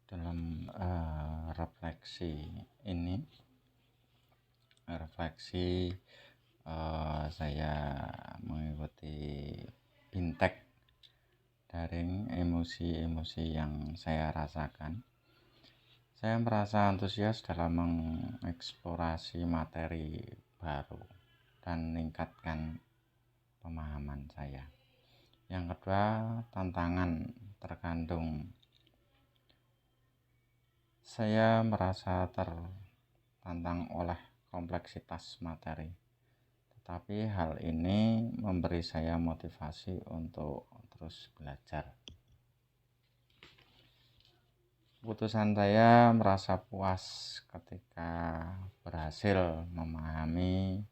Dalam refleksi saya mengikuti Bintek daring emosi-emosi yang saya rasakan. Saya merasa antusias dalam mengeksplorasi materi baru dan meningkatkan pemahaman saya. Yang kedua, tantangan terkandung. Saya merasa tertantang oleh kompleksitas materi, tetapi hal ini memberi saya motivasi untuk terus belajar. Keputusan saya merasa puas ketika berhasil memahami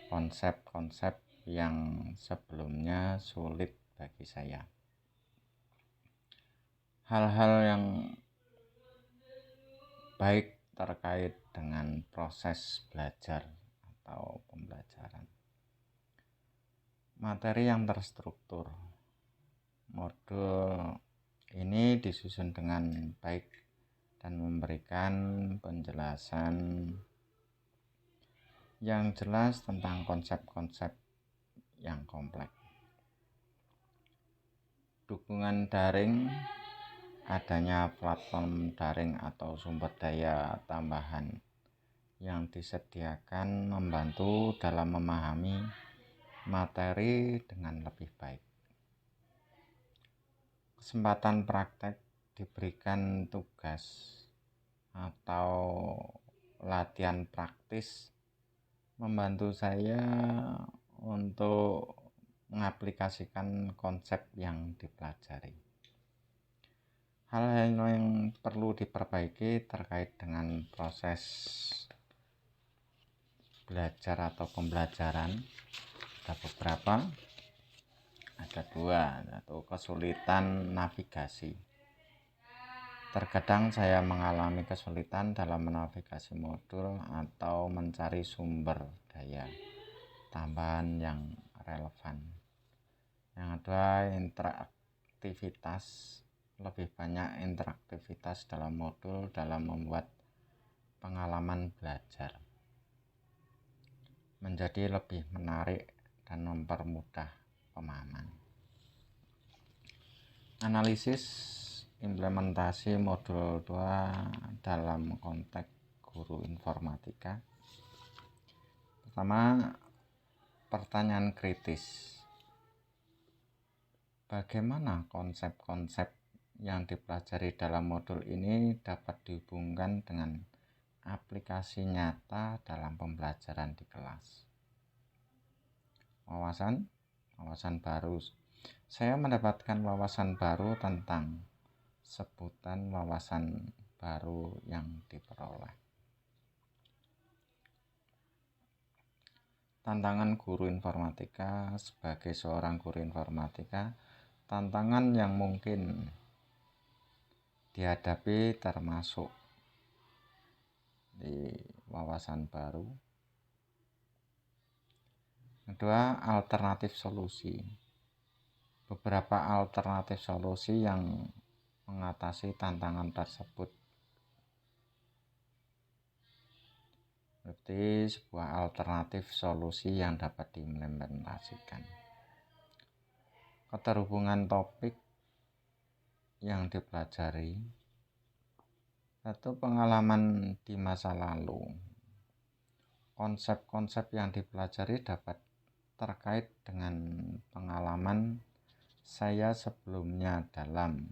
konsep-konsep yang sebelumnya sulit bagi saya. Hal-hal yang baik terkait dengan proses belajar atau pembelajaran. Materi yang terstruktur. Modul ini disusun dengan baik dan memberikan penjelasan yang jelas tentang konsep-konsep yang kompleks. Dukungan daring. Adanya platform daring atau sumber daya tambahan yang disediakan membantu dalam memahami materi dengan lebih baik. Kesempatan praktek, diberikan tugas atau latihan praktis membantu saya untuk mengaplikasikan konsep yang dipelajari. Hal-hal yang perlu diperbaiki terkait dengan proses belajar atau pembelajaran ada beberapa. Ada dua, yaitu kesulitan navigasi. Terkadang saya mengalami kesulitan dalam menavigasi modul atau mencari sumber daya tambahan yang relevan. Yang kedua, interaktivitas. Lebih banyak interaktivitas dalam modul dalam membuat pengalaman belajar menjadi lebih menarik dan mempermudah pemahaman. Analisis implementasi modul 2 dalam konteks guru informatika. Pertama, pertanyaan kritis. Bagaimana konsep-konsep yang dipelajari dalam modul ini dapat dihubungkan dengan aplikasi nyata dalam pembelajaran di kelas. Wawasan baru. Saya mendapatkan wawasan baru tentang sebutan wawasan baru yang diperoleh. Tantangan guru informatika. Sebagai seorang guru informatika, tantangan yang mungkin dihadapi termasuk di wawasan baru. Kedua, alternatif solusi. Beberapa alternatif solusi yang mengatasi tantangan tersebut. Berarti sebuah alternatif solusi yang dapat diimplementasikan. Keterhubungan topik yang dipelajari atau pengalaman di masa lalu. Konsep-konsep yang dipelajari dapat terkait dengan pengalaman saya sebelumnya dalam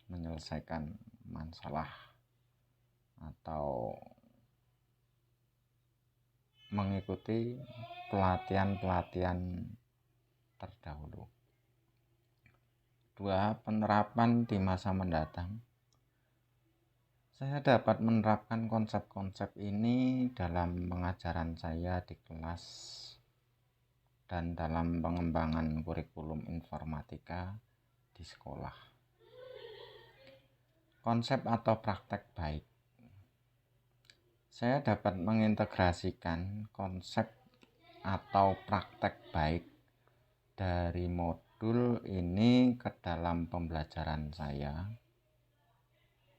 menyelesaikan masalah atau mengikuti pelatihan-pelatihan terdahulu. Dua, penerapan di masa mendatang. Saya dapat menerapkan konsep-konsep ini dalam pengajaran saya di kelas dan dalam pengembangan kurikulum informatika di sekolah. Konsep atau praktek baik. Saya dapat mengintegrasikan konsep atau praktek baik dari modul ini ke dalam pembelajaran saya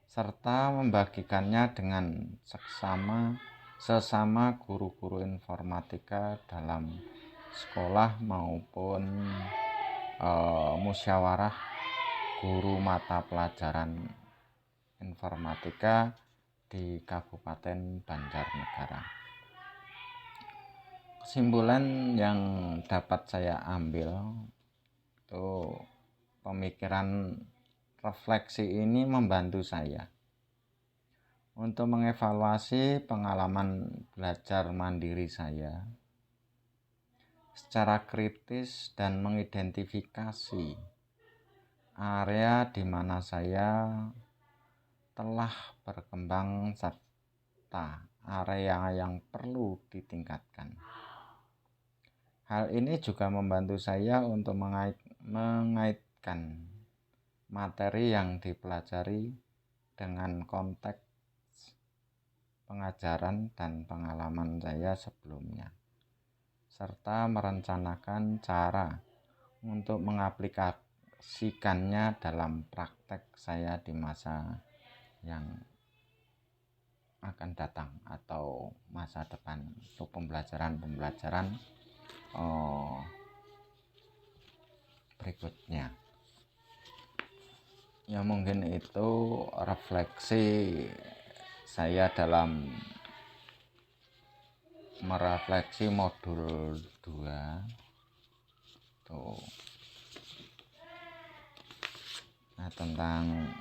serta membagikannya dengan sesama guru-guru informatika dalam sekolah maupun musyawarah guru mata pelajaran informatika di Kabupaten Banjarnegara. Kesimpulan yang dapat saya ambil itu pemikiran refleksi ini membantu saya untuk mengevaluasi pengalaman belajar mandiri saya secara kritis dan mengidentifikasi area di mana saya telah berkembang serta area yang perlu ditingkatkan. Hal ini juga membantu saya untuk mengaitkan materi yang dipelajari dengan konteks pengajaran dan pengalaman saya sebelumnya, serta merencanakan cara untuk mengaplikasikannya dalam praktek saya di masa yang akan datang atau masa depan untuk pembelajaran berikutnya. Ya mungkin itu refleksi saya dalam merefleksi modul 2 tuh. Nah, tentang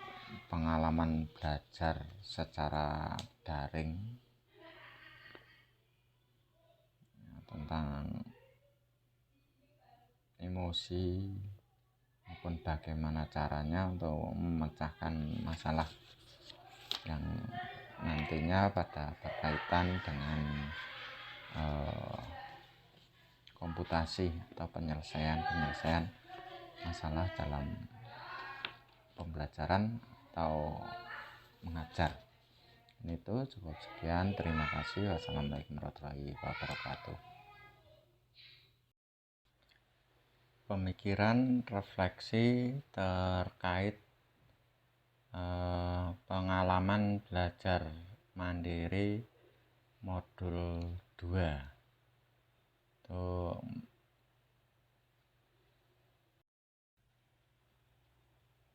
pengalaman belajar secara daring, tentang emosi maupun bagaimana caranya untuk memecahkan masalah yang nantinya pada berkaitan dengan komputasi atau penyelesaian masalah dalam pembelajaran atau mengajar. Itu cukup sekian, terima kasih. Wassalamualaikum warahmatullahi wabarakatuh. Pemikiran refleksi terkait pengalaman belajar mandiri modul 2.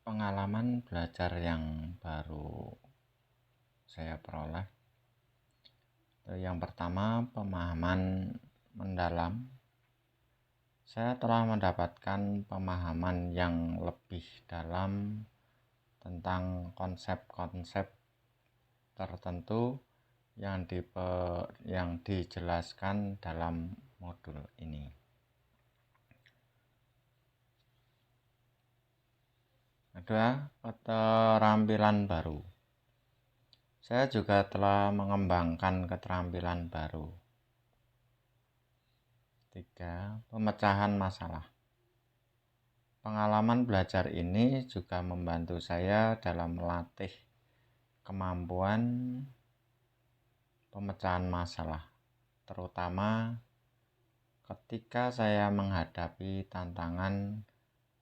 Pengalaman belajar yang baru saya peroleh. Yang pertama, pemahaman mendalam. Saya telah mendapatkan pemahaman yang lebih dalam tentang konsep-konsep tertentu yang dijelaskan dalam modul ini. Kedua, keterampilan baru. Saya juga telah mengembangkan keterampilan baru. 3. Pemecahan masalah. Pengalaman belajar ini juga membantu saya dalam melatih kemampuan pemecahan masalah, terutama ketika saya menghadapi tantangan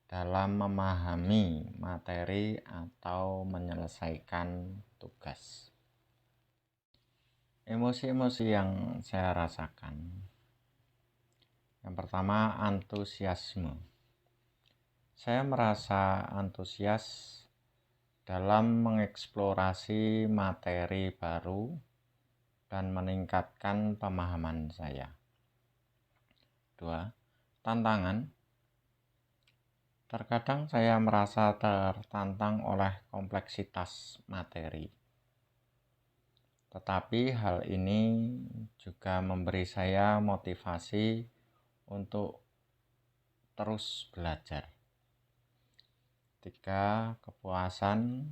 dalam memahami materi atau menyelesaikan tugas. Emosi-emosi yang saya rasakan. Yang pertama, antusiasme. Saya merasa antusias dalam mengeksplorasi materi baru dan meningkatkan pemahaman saya. 2. Tantangan. Terkadang saya merasa tertantang oleh kompleksitas materi. Tetapi hal ini juga memberi saya motivasi untuk terus belajar. 3. Kepuasan.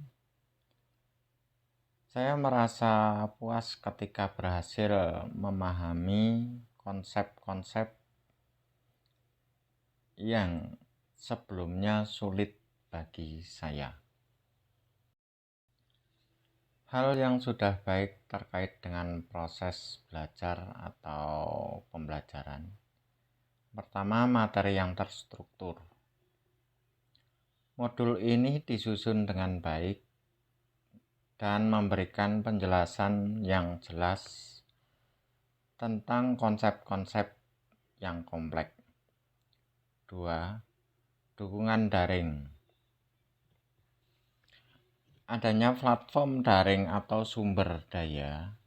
Saya merasa puas ketika berhasil memahami konsep-konsep yang sebelumnya sulit bagi saya. Hal yang sudah baik terkait dengan proses belajar atau pembelajaran. Pertama, materi yang terstruktur. Modul ini disusun dengan baik dan memberikan penjelasan yang jelas tentang konsep-konsep yang kompleks. 2. Dukungan daring. Adanya platform daring atau sumber daya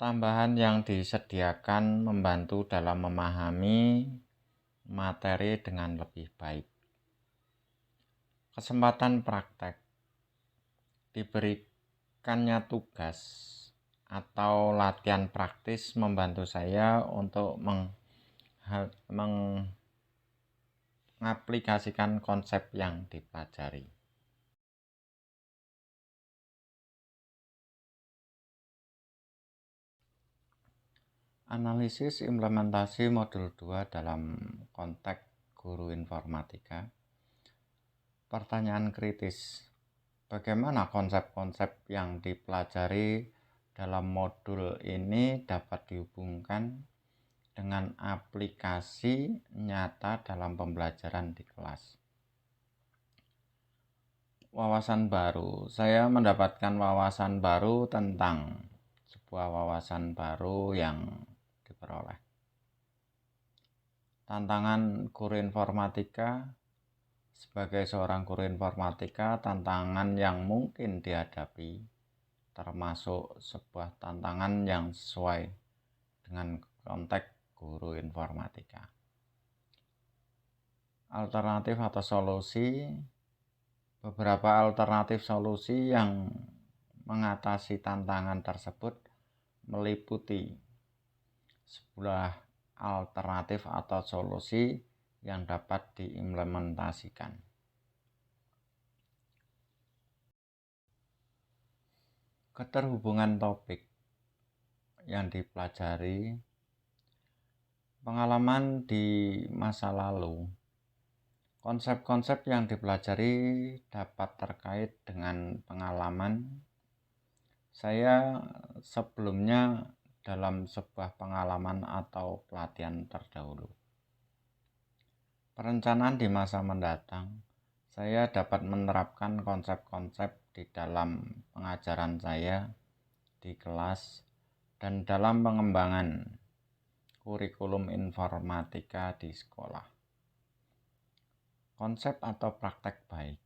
tambahan yang disediakan membantu dalam memahami materi dengan lebih baik. Kesempatan praktek. Diberikannya tugas atau latihan praktis membantu saya untuk mengaplikasikan konsep yang dipelajari. Analisis implementasi modul 2 dalam konteks guru informatika. Pertanyaan kritis. Bagaimana konsep-konsep yang dipelajari dalam modul ini dapat dihubungkan dengan aplikasi nyata dalam pembelajaran di kelas? Wawasan baru. Saya mendapatkan wawasan baru tentang sebuah wawasan baru yang diperoleh. Tantangan guru informatika. Sebagai seorang guru informatika, tantangan yang mungkin dihadapi termasuk sebuah tantangan yang sesuai dengan konteks guru informatika. Alternatif atau solusi. Beberapa alternatif solusi yang mengatasi tantangan tersebut meliputi sebuah alternatif atau solusi yang dapat diimplementasikan. Keterhubungan topik yang dipelajari, pengalaman di masa lalu. Konsep-konsep yang dipelajari dapat terkait dengan pengalaman saya sebelumnya dalam sebuah pengalaman atau pelatihan terdahulu. Perencanaan di masa mendatang, saya dapat menerapkan konsep-konsep di dalam pengajaran saya di kelas dan dalam pengembangan kurikulum informatika di sekolah. Konsep atau praktek baik.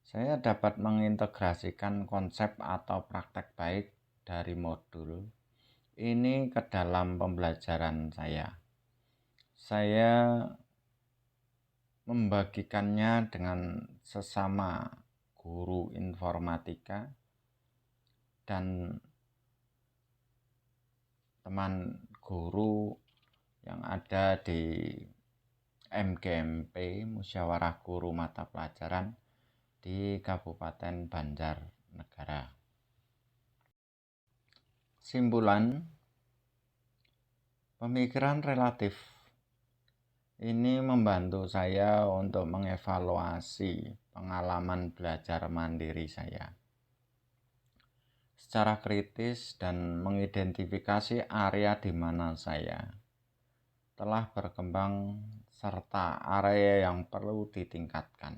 Saya dapat mengintegrasikan konsep atau praktek baik dari modul ini ke dalam pembelajaran saya. Saya membagikannya dengan sesama guru informatika dan teman guru yang ada di MGMP, Musyawarah Guru Mata Pelajaran di Kabupaten Banjarnegara. Simpulan, pemikiran relatif ini membantu saya untuk mengevaluasi pengalaman belajar mandiri saya secara kritis dan mengidentifikasi area di mana saya telah berkembang serta area yang perlu ditingkatkan.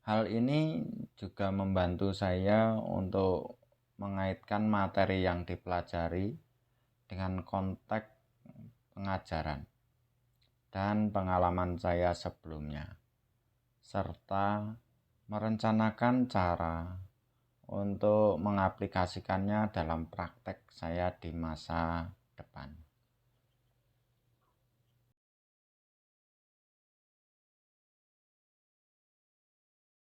Hal ini juga membantu saya untuk mengaitkan materi yang dipelajari dengan konteks pengajaran dan pengalaman saya sebelumnya, serta merencanakan cara untuk mengaplikasikannya dalam praktek saya di masa depan.